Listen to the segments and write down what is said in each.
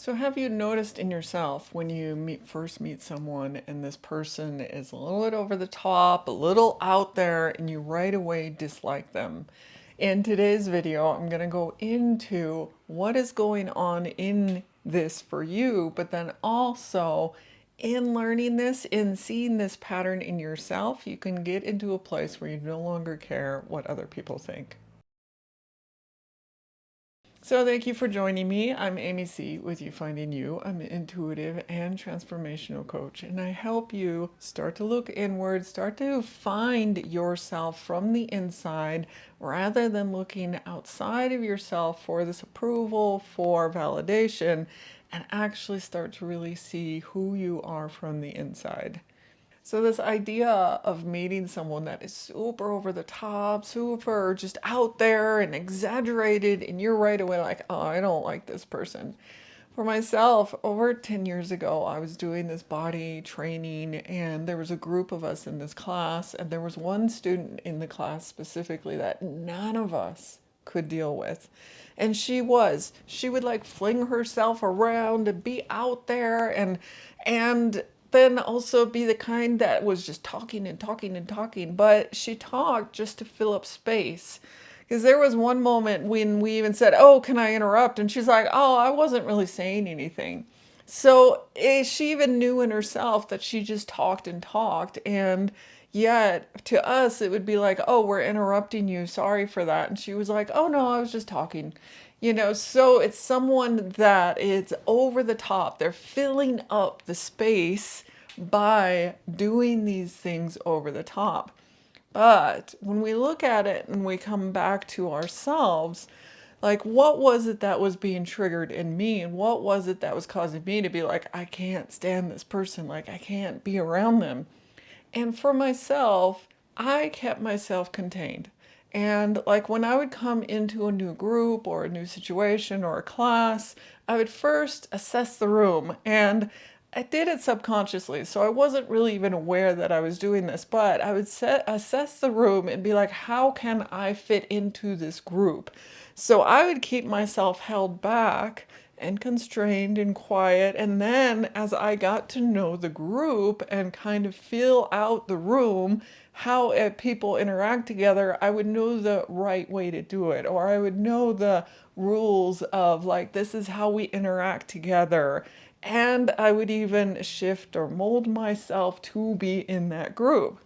So have you noticed in yourself when you first meet someone and this person is a little bit over the top, a little out there, and you right away dislike them? In today's video, I'm going to go into what is going on in this for you, but then also in learning this, in seeing this pattern in yourself, you can get into a place where you no longer care what other people think. So thank you for joining me. I'm AmyC with You Finding You. I'm an intuitive and transformational coach, and I help you start to look inward, start to find yourself from the inside rather than looking outside of yourself for this approval, for validation, and actually start to really see who you are from the inside. So this idea of meeting someone that is super over the top, super just out there and exaggerated, and you're right away like, oh, I don't like this person. For myself, over 10 years ago, I was doing this body training, and there was a group of us in this class, and there was one student in the class specifically that none of us could deal with. And she would like fling herself around and be out there and then also be the kind that was just talking and talking and talking, but she talked just to fill up space. Because there was one moment when we even said, oh, can I interrupt? And she's like, oh, I wasn't really saying anything. So she even knew in herself that she just talked and talked. And yet to us, it would be like, oh, we're interrupting you. Sorry for that. And she was like, oh, no, I was just talking. So it's someone that is over the top. They're filling up the space by doing these things over the top. But when we look at it and we come back to ourselves, like what was it that was being triggered in me? And what was it that was causing me to be like, I can't stand this person, like I can't be around them? And for myself, I kept myself contained. And like when I would come into a new group or a new situation or a class, I would first assess the room. And I did it subconsciously, so I wasn't really even aware that I was doing this, but I would assess the room and be like, how can I fit into this group? So I would keep myself held back and constrained and quiet. And then as I got to know the group and kind of feel out the room, how people interact together, I would know the right way to do it, or I would know the rules of like, this is how we interact together. And I would even shift or mold myself to be in that group.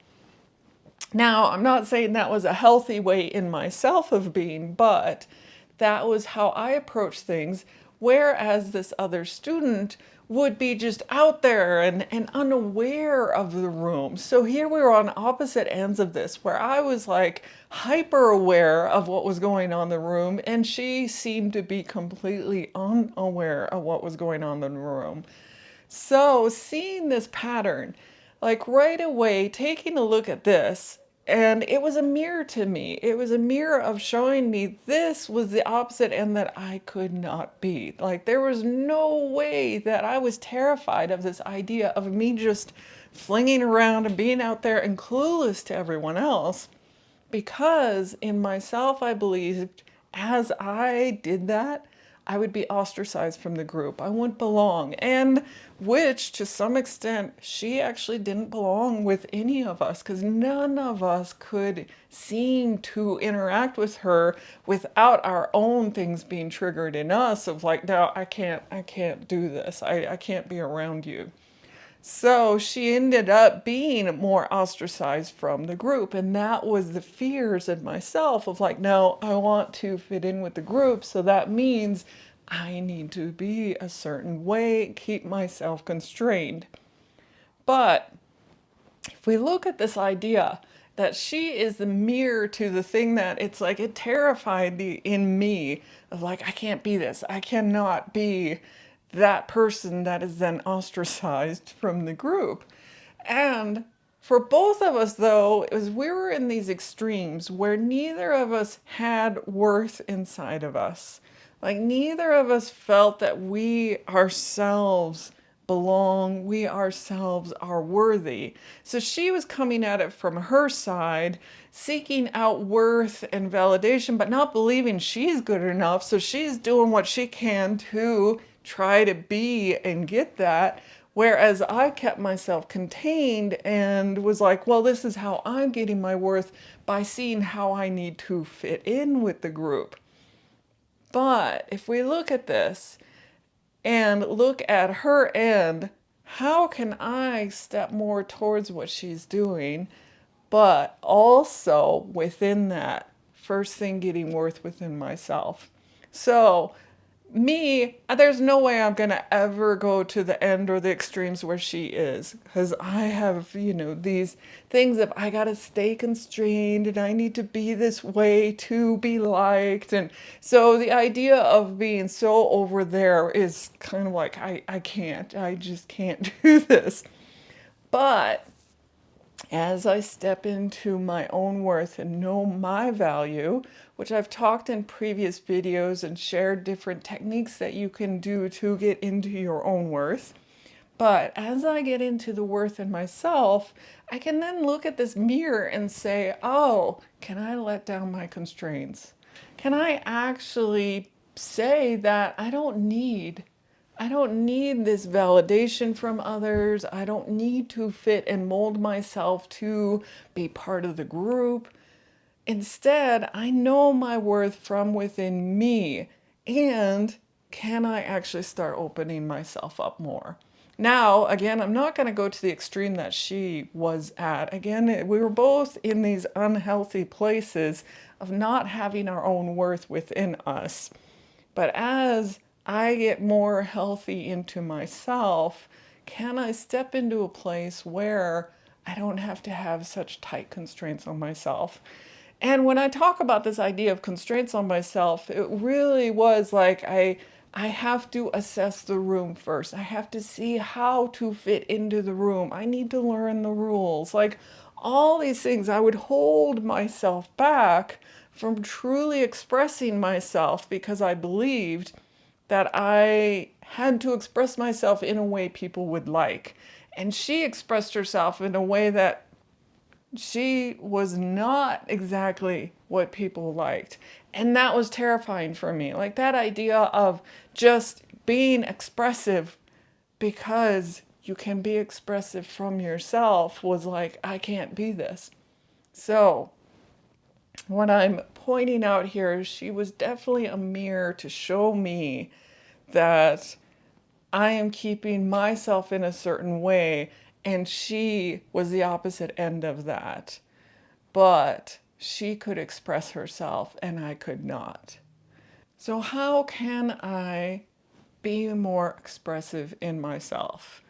Now, I'm not saying that was a healthy way in myself of being, but that was how I approached things. Whereas this other student would be just out there and unaware of the room. So here we were on opposite ends of this, where I was like hyper aware of what was going on in the room, and she seemed to be completely unaware of what was going on in the room. So seeing this pattern, like right away, taking a look at this, and it was a mirror to me. It was a mirror of showing me this was the opposite end that I could not be. Like there was no way that I was terrified of this idea of me just flinging around and being out there and clueless to everyone else. Because in myself, I believed as I did that, I would be ostracized from the group. I wouldn't belong. And which, to some extent, she actually didn't belong with any of us because none of us could seem to interact with her without our own things being triggered in us of like, no, I can't do this. I can't be around you. So she ended up being more ostracized from the group. And that was the fears in myself of like, no, I want to fit in with the group. So that means I need to be a certain way, keep myself constrained. But if we look at this idea that she is the mirror to the thing that it's like it terrified the in me of like, I can't be this, I cannot be that person that is then ostracized from the group. And for both of us though, it was we were in these extremes where neither of us had worth inside of us. Like neither of us felt that we ourselves belong, we ourselves are worthy. So she was coming at it from her side, seeking out worth and validation, but not believing she's good enough. So she's doing what she can to try to be and get that. Whereas I kept myself contained and was like, well, this is how I'm getting my worth, by seeing how I need to fit in with the group. But if we look at this and look at her end, how can I step more towards what she's doing, but also within that, first thing, getting worth within myself? So me, there's no way I'm going to ever go to the end or the extremes where she is, because I have, these things of I got to stay constrained and I need to be this way to be liked. And so the idea of being so over there is kind of like, I just can't do this. But as I step into my own worth and know my value, which I've talked in previous videos and shared different techniques that you can do to get into your own worth. But as I get into the worth in myself, I can then look at this mirror and say, oh, can I let down my constraints? Can I actually say that I don't need this validation from others. I don't need to fit and mold myself to be part of the group. Instead, I know my worth from within me. And can I actually start opening myself up more? Now, again, I'm not going to go to the extreme that she was at. Again, we were both in these unhealthy places of not having our own worth within us. But as I get more healthy into myself, can I step into a place where I don't have to have such tight constraints on myself? And when I talk about this idea of constraints on myself, it really was like I have to assess the room first. I have to see how to fit into the room. I need to learn the rules. Like all these things, I would hold myself back from truly expressing myself because I believed that I had to express myself in a way people would like. And she expressed herself in a way that she was not exactly what people liked. And that was terrifying for me. Like that idea of just being expressive because you can be expressive from yourself was like, I can't be this. So what I'm pointing out here is she was definitely a mirror to show me that I am keeping myself in a certain way, and she was the opposite end of that. But she could express herself and I could not. So how can I be more expressive in myself?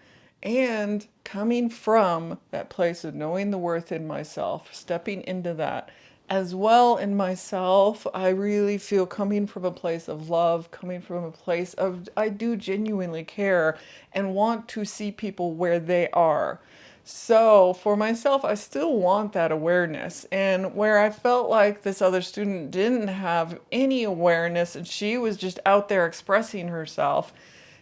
And coming from that place of knowing the worth in myself, stepping into that as well in myself, I really feel coming from a place of love, coming from a place of I do genuinely care and want to see people where they are. So for myself, I still want that awareness. And where I felt like this other student didn't have any awareness and she was just out there expressing herself,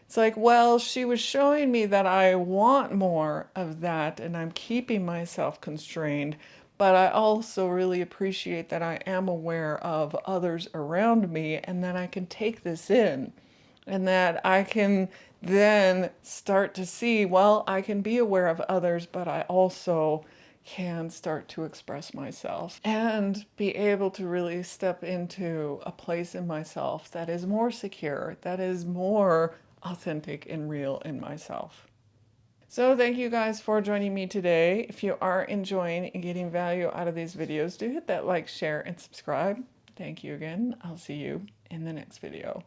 it's like, well, she was showing me that I want more of that and I'm keeping myself constrained. But I also really appreciate that I am aware of others around me and that I can take this in and that I can then start to see, well, I can be aware of others, but I also can start to express myself and be able to really step into a place in myself that is more secure, that is more authentic and real in myself. So thank you guys for joining me today. If you are enjoying and getting value out of these videos, do hit that like, share, and subscribe. Thank you again. I'll see you in the next video.